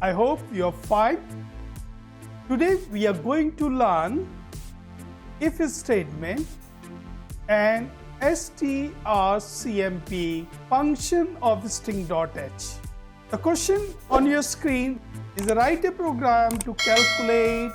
I hope you are fine. Today we are going to learn if statement and strcmp function of string.h. The question on your screen is write a program to calculate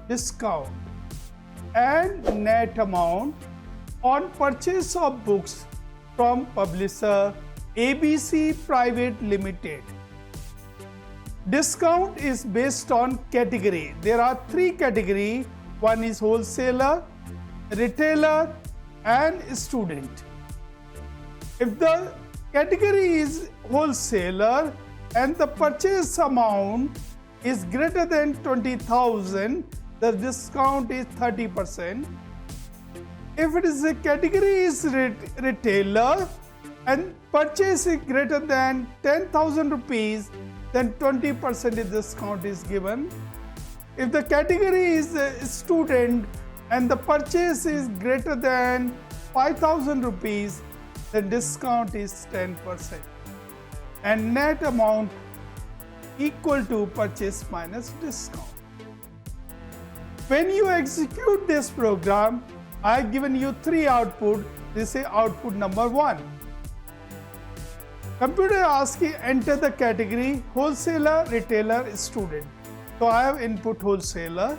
discount and net amount on purchase of books from publisher ABC Private Limited. Discount is based on category. There are three categories. One is wholesaler, retailer and student. If the category is wholesaler and the purchase amount is greater than 20,000, the discount is 30%. If it is a category is retailer and purchase is greater than 10,000 rupees, then 20% discount is given. If the category is a student and the purchase is greater than 5,000 rupees, then discount is 10%. And net amount equal to purchase minus discount. When you execute this program, I have given you three output. This is output number 1. Computer asks you enter the category wholesaler, retailer, student. So I have input wholesaler.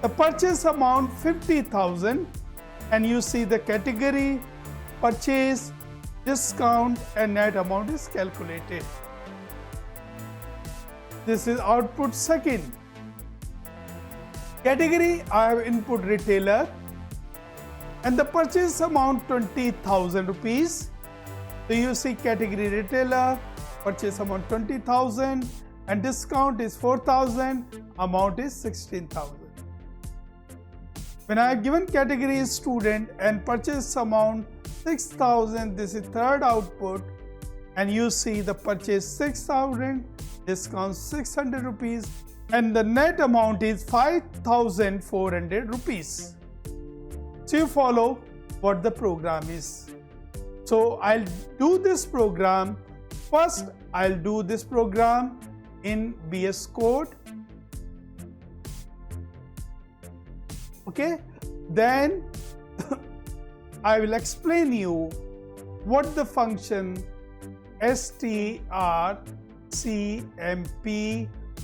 The purchase amount 50,000 and you see the category, purchase, discount and net amount is calculated. This is output second. Category I have input retailer and the purchase amount 20,000 rupees. So you see category retailer, purchase amount 20,000 and discount is 4,000, amount is 16,000. When I have given category student and purchase amount 6,000, this is third output and you see the purchase 6,000, discount 600 rupees and the net amount is 5,400 rupees. So you follow what the program is. So I'll do this program. First, I'll do this program in VS Code. Okay, then I will explain you what the function strcmp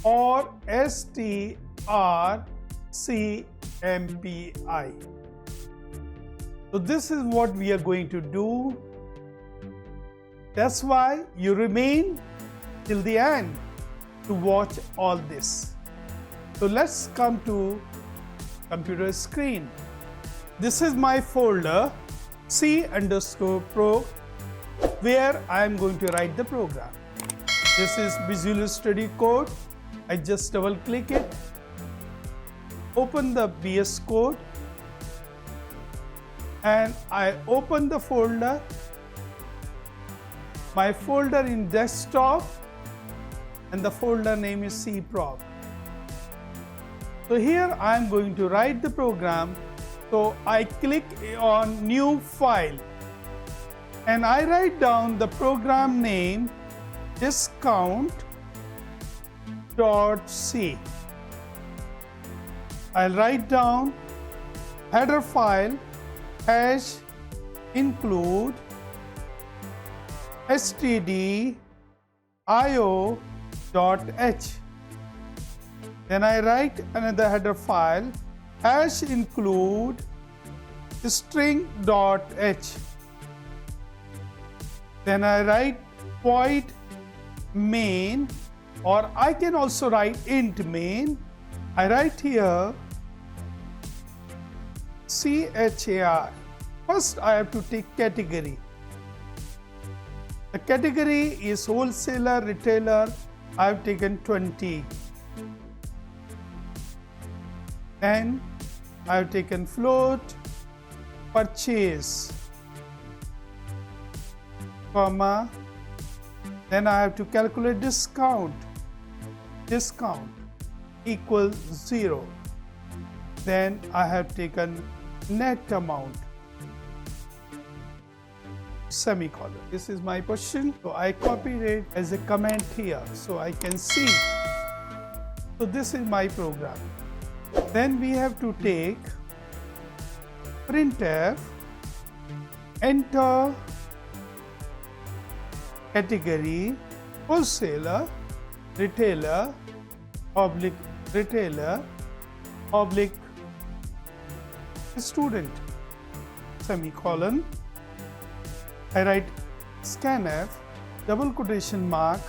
or strcmpi. So this is what we are going to do. That's why you remain till the end to watch all this. So let's come to computer screen. This is my folder C_Pro where I am going to write the program. This is Visual Studio Code. I just double click it, open the VS Code and I open the folder. My folder in desktop and the folder name is cprog. So here I am going to write the program. So I click on new file and I write down the program name discount.c. I'll write down header file hash include stdio.h. Then I write another header file hash include string.h. Then I write void main, or I can also write int main. I write here char. First I have to take category. The category is wholesaler, retailer. I have taken 20. And I have taken float, purchase, comma. Then I have to calculate discount. Discount equals 0. Then I have taken net amount. Semicolon. This is my question. So I copied it as a comment here so I can see So this is my program. Then we have to take printf, enter category wholesaler, retailer, retailer, student, semicolon. I write scanf, double quotation mark,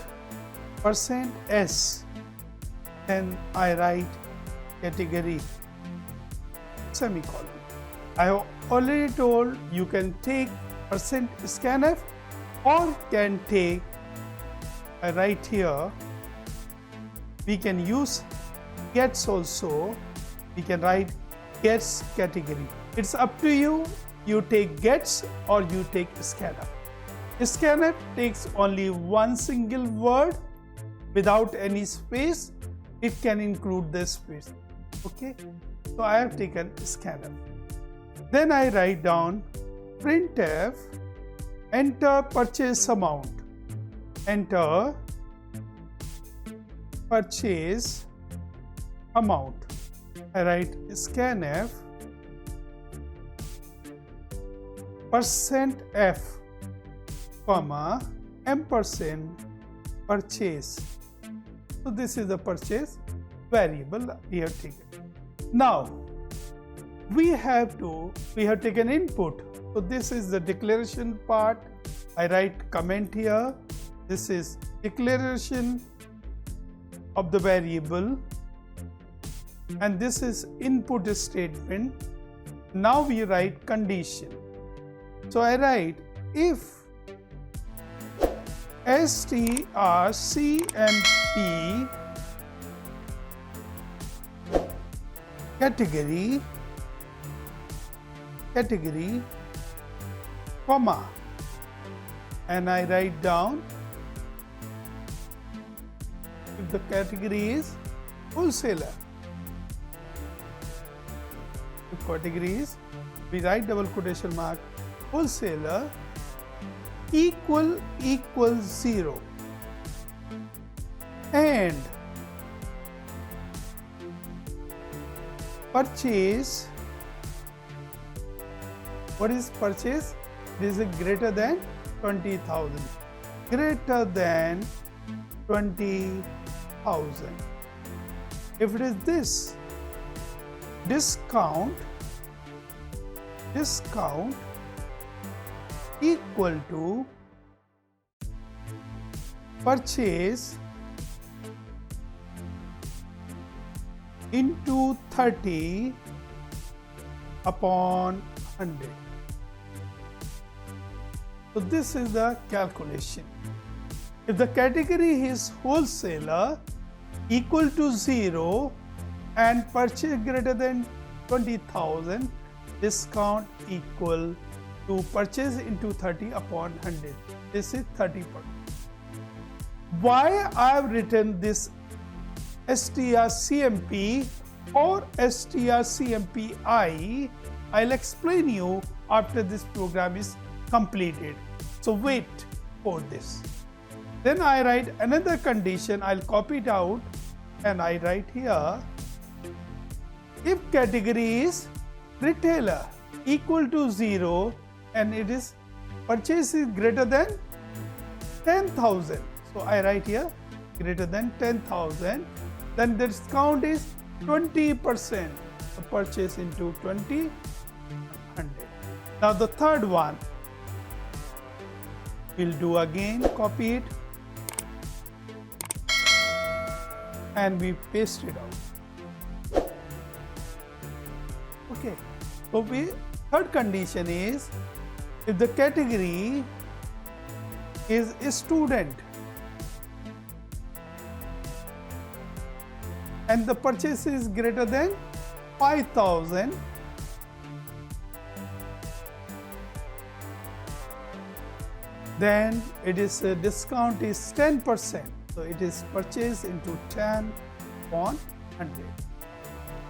%s, then I write category, semicolon. I have already told you can take %scanf or can take, I write here, we can use gets also, we can write gets category. It's up to you, you take gets or you take scanf. Scanf takes only one single word without any space. It can include the space. Okay, so I have taken scanf. Then I write down printf, enter purchase amount, enter purchase amount. I write scanf %f, comma, ampersand purchase. So this is the purchase variable we have taken. Now we have taken input. So this is the declaration part. I write comment here. This is declaration of the variable, and this is input statement. Now we write condition. So I write if strcmp category, comma, and I write down if the category is wholesaler. The category is, we write double quotation mark, wholesaler equals 0, and purchase, what is purchase? This is greater than 20,000, greater than 20,000. If it is this, discount equal to purchase into 30 upon 100. So this is the calculation. If the category is wholesaler equal to 0 and purchase greater than 20,000, discount equal to purchase into 30 upon 100. This is 30%. Why I have written this strcmp or strcmpi, I'll explain you after this program is completed. So wait for this. Then I write another condition. I'll copy it out and I write here, if category is retailer equal to 0 and it is purchase is greater than 10,000. So I write here greater than 10,000, then the discount is 20%. So purchase into 20, 100. Now the third one, we'll do again, copy it and we paste it out. Okay, so third condition is if the category is a student and the purchase is greater than 5,000, then it is discount is 10%. So it is purchase into 10 upon 100.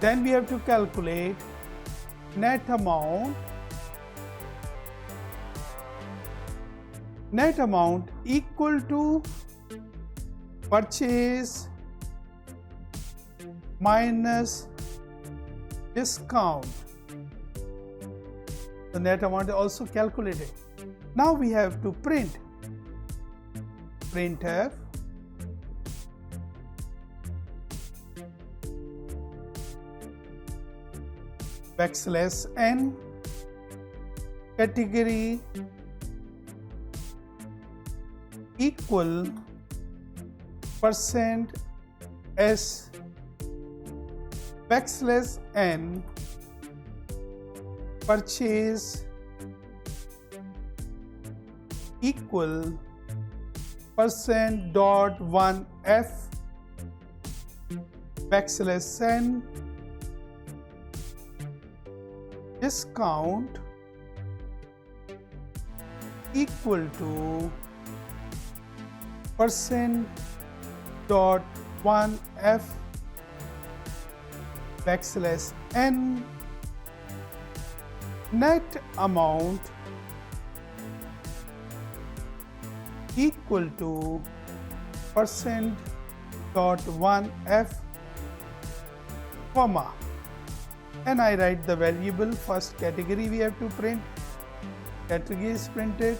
Then we have to calculate net amount. Net amount equal to purchase minus discount. The net amount is also calculated. Now we have to print. Printf \n category equal %s \n purchase equal %.1f \n discount equal to %.1f \n net amount equal to %.1f comma, and I write the variable. First category we have to print. Category is printed.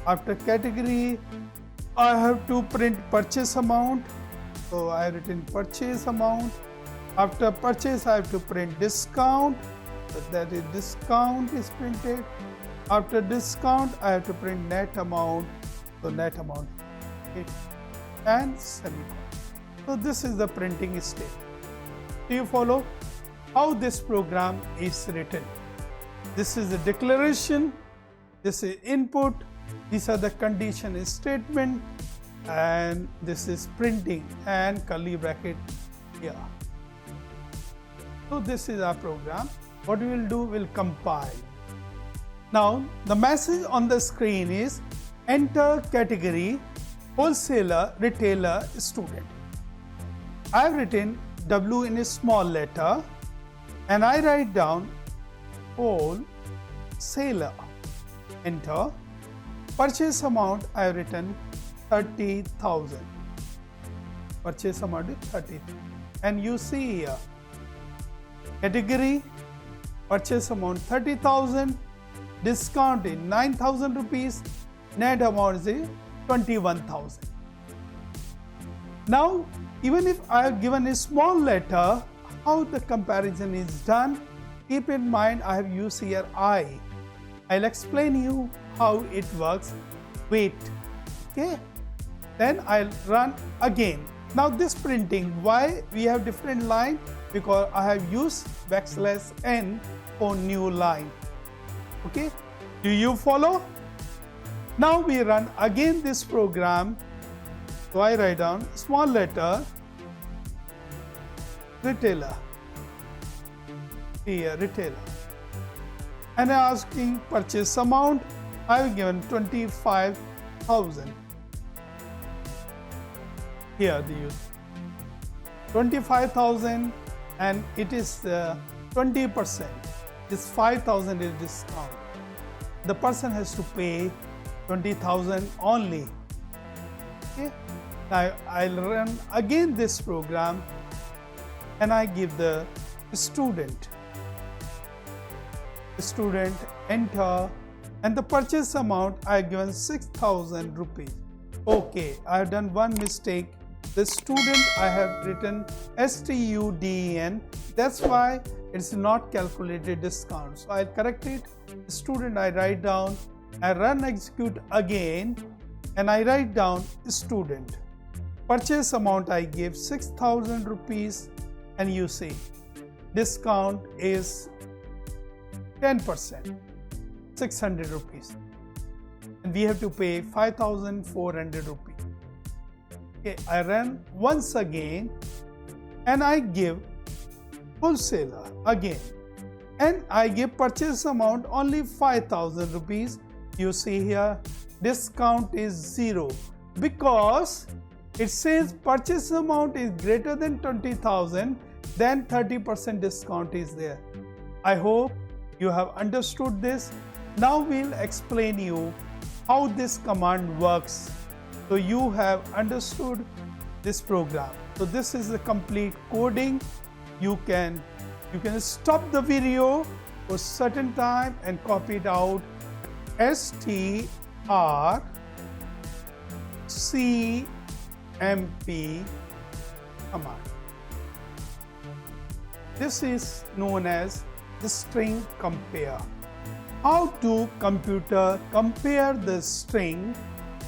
After category I have to print purchase amount, so I have written purchase amount. After purchase I have to print discount, so that is discount is printed. After discount I have to print net amount, so net amount, okay, and semicolon. So this is the printing step. Do you follow how this program is written? This is the declaration, this is input, these are the condition statement, and this is printing and curly bracket here. So this is our program. What we will do, we'll compile. Now the message on the screen is enter category wholesaler, retailer, student. I have written W in a small letter and I write down wholesaler. Enter. Purchase amount I have written 30,000. Purchase amount is 30,000. And you see here, category, purchase amount 30,000, discount is 9,000 rupees, net amount is 21,000. Now, even if I have given a small letter, how the comparison is done, keep in mind I have used here I. I'll explain you how it works. Wait, okay? Then I'll run again. Now this printing, why we have different line? Because I have used \n for new line. Okay, do you follow? Now we run again this program. So I write down small letter retailer, here retailer, and asking purchase amount. I have given 25,000. Here the use 25,000, and it is 20%. This 5,000 is discount. The person has to pay 20,000 only. Okay. Now I'll run again this program, and I give the student enter, and the purchase amount I have given 6,000 rupees. Okay, I have done one mistake. The student I have written STUDEN, that's why it's not calculated discount. So I'll correct it. Student I write down, I run execute again, and I write down student. Purchase amount I give 6,000 rupees, and you see discount is 10%, 600 rupees, and we have to pay 5,400 rupees. Okay, I run once again, and I give wholesaler again, and I give purchase amount only 5,000 rupees. You see here discount is 0 because it says purchase amount is greater than 20,000, then 30% discount is there. I hope you have understood this. Now we'll explain you how this command works, so you have understood this program. So this is the complete coding. You can stop the video for certain time and copy it out. strcmp command. This is known as the string compare. How to computer compare the string,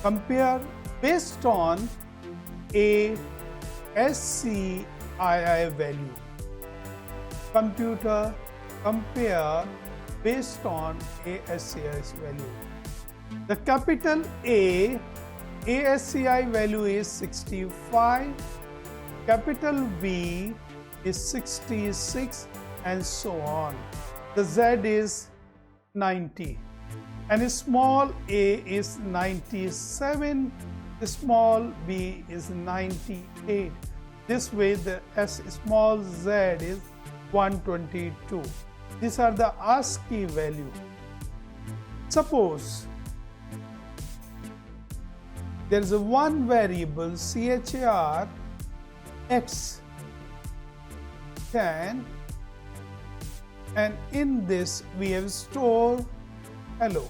compare based on a SCII value. Computer compare based on a SCII value. The capital A, ASCII value is 65, capital B is 66, and so on. The Z is 90, and small a is 97, small b is 98. This way the small z is 122. These are the ASCII value. Suppose there is a one variable char x 10, and in this we have stored hello.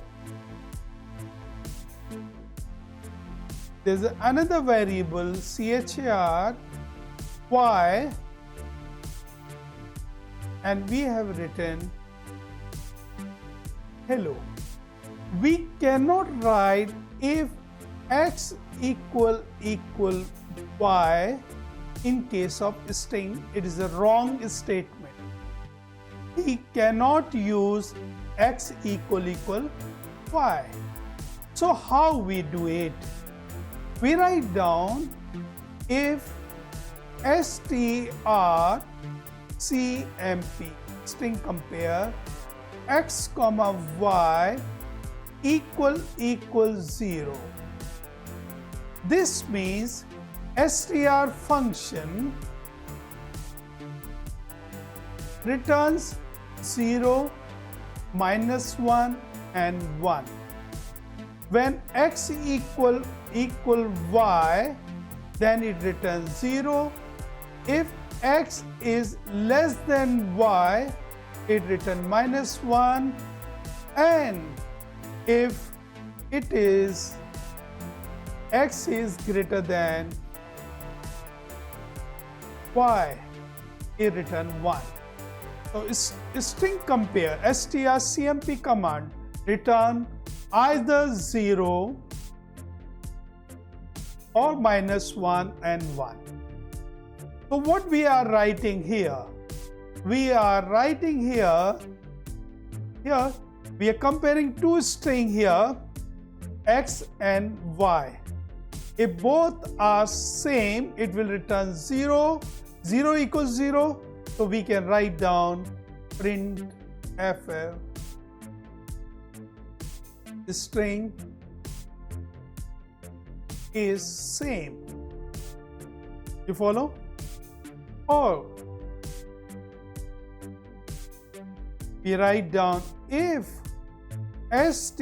There is another variable char y, and we have written hello. We cannot write if x equal y in case of string. It is a wrong statement. We cannot use x equal y. So how we do it? We write down if strcmp, string compare, x comma y equal 0. This means str function returns 0, -1 and 1. When x equal y, then it returns 0. If x is less than y, it returns -1, and if it is x is greater than y, it returns 1. So string compare strcmp command return either 0 or -1 and 1. So what we are writing here? We are writing here we are comparing two strings here, x and y. If both are same, it will return 0. 0 equals 0. So we can write down printf the string is same. You follow? Or we write down if strcmp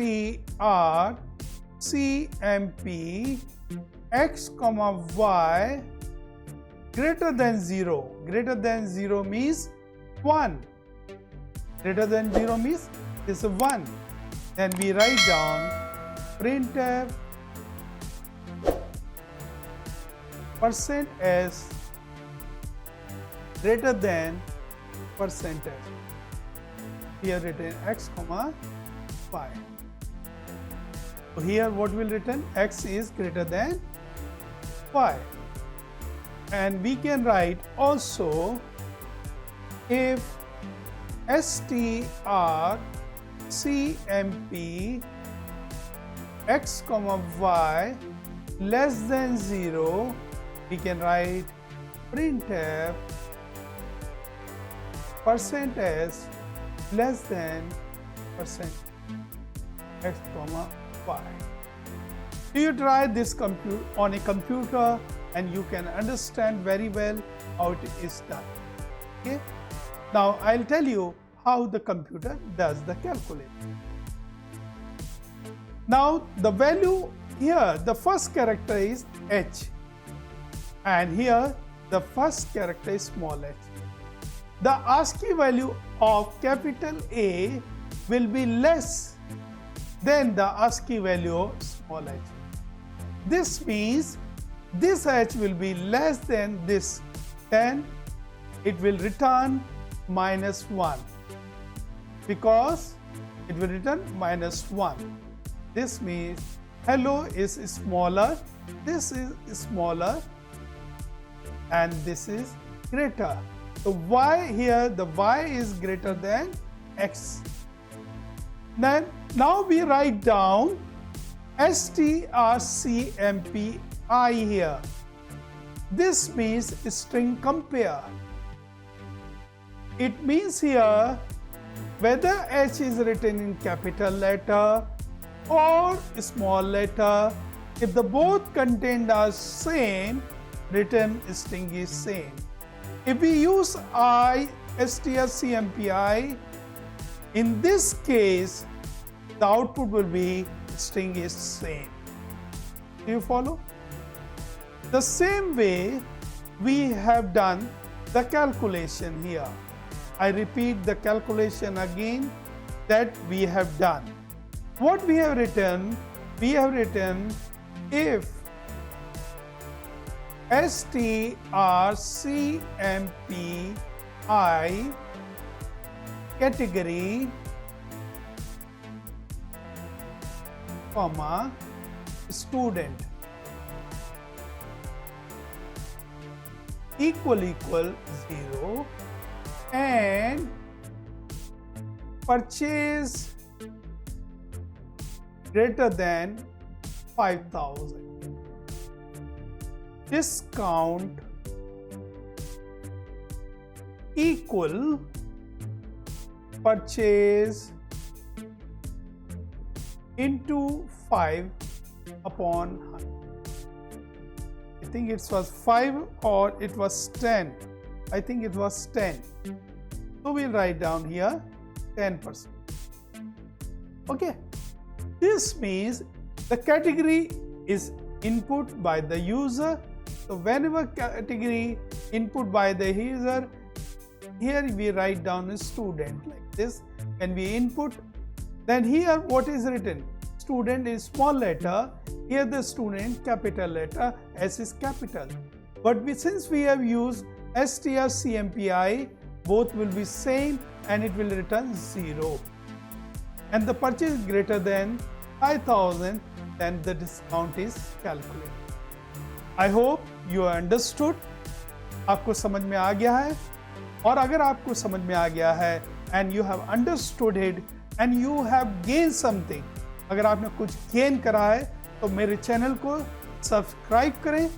x comma y greater than 0. Greater than 0 means 1. Greater than 0 means it's a 1. Then we write down printf %s greater than %s. Here written x comma y. So here what will written? X is greater than y. And we can write also if strcmp x comma y less than 0, we can write printf %s less than %x comma y. Do you try this on a computer, and you can understand very well how it is done. Okay? Now I'll tell you how the computer does the calculation. Now the value here, the first character is h, and here the first character is small h. The ASCII value of capital A will be less than the ASCII value of small h. This means this h will be less than this, then it will return -1 because it will return -1. This means hello is smaller, this is smaller, and this is greater. So y here, the y is greater than x. Then now we write down strcmpi here. This means string compare. It means here whether h is written in capital letter or small letter, if the both contained are same, written string is same. If we use strcmpi, in this case the output will be string is same. Do you follow? The same way we have done the calculation here. I repeat the calculation again that we have done. What we have written? We have written if strcmpi category comma student equal 0 and purchase greater than 5,000. Discount equal purchase into 5 upon 100. I think it was 5 or it was 10. I think it was 10. So we'll write down here 10%. Okay. This means the category is input by the user. So whenever category input by the user, here we write down a student like this. When we input, then here what is written? Student is small letter, here the student capital letter, S is capital. But since we have used strcmpi, both will be same and it will return 0. And the purchase is greater than 5,000, then the discount is calculated. I hope you understood. आपको समझ में आ गया है, और अगर आपको समझ में आ गया है and you have understood it and you have gained something, अगर आपने कुछ गेन करा है तो मेरे चैनल को सब्सक्राइब करें